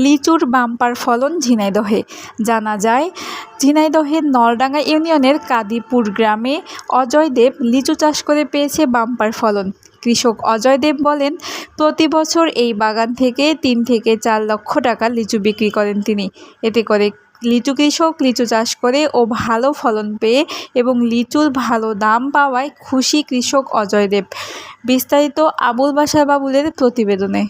লিচুর বাম্পার ফলন ঝিনাইদহে। জানা যায়, ঝিনাইদহের নলডাঙ্গা ইউনিয়নের কাদিপুর গ্রামে অজয় দেব লিচু চাষ করে পেয়েছে বাম্পার ফলন। কৃষক অজয় দেব বলেন, প্রতি বছর এই বাগান থেকে ৩ থেকে ৪ লক্ষ টাকা লিচু বিক্রি করেন তিনি। এতে করে লিচু কৃষক লিচু চাষ করে ও ভালো ফলন পেয়ে এবং লিচুর ভালো দাম পাওয়ায় খুশি কৃষক অজয় দেব। বিস্তারিত আবুল বাশার বাবুলের প্রতিবেদনে।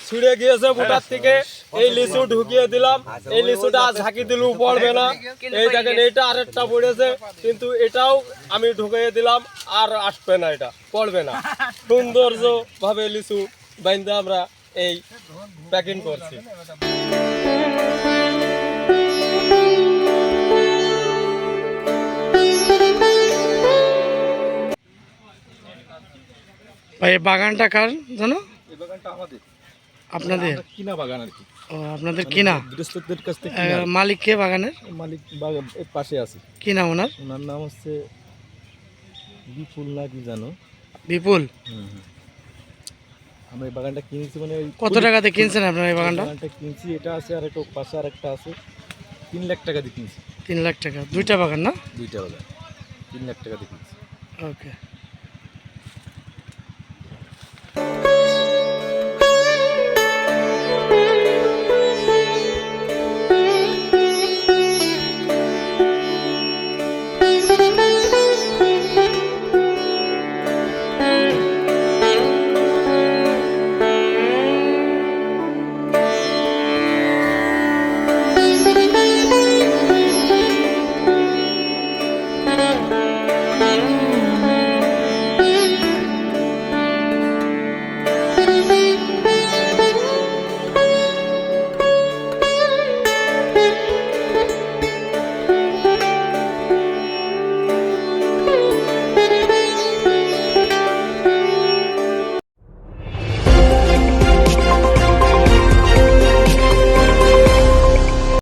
ছুড়ে গিয়েছে বুটার থেকে এই লিচু ঢুকিয়ে দিলাম। এই লিচুটা ঝাঁকি দিলেও পড়বে না। এই দেখেন, এইটা আরেকটা পড়েছে, কিন্তু এটাও আমি ঢুকিয়ে দিলাম, আর আসবে না, এটা পড়বে না। সৌন্দর্য ভাবে লিচু বাইন্দা আমরা এই প্যাকিং করছি। ভাই এই বাগানটা কার জানো? এই বাগানটা আমাদের, আপনাদের কিনা বাগান আর কি। ও, আপনাদের কিনা? গৃহস্থদের কাছ থেকে। মালিক কে বাগানের? মালিক বাগান এর পাশে আছে। কি নাম ওনার? ওনার নাম হচ্ছে বিপুল না কি জানো? বিপুল। আমরা এই বাগানটা কিনেছি, মানে কত টাকাতে কিনছেন আপনারা এই বাগানটা? কিনছি, এটা আছে আর একটা পাশে আর একটা আছে। 3 লাখ টাকা দিয়ে কিনছি। 3 লাখ টাকা? দুইটা বাগান না? দুইটা বাগান 3 লাখ টাকা দিয়ে কিনছি। ওকে।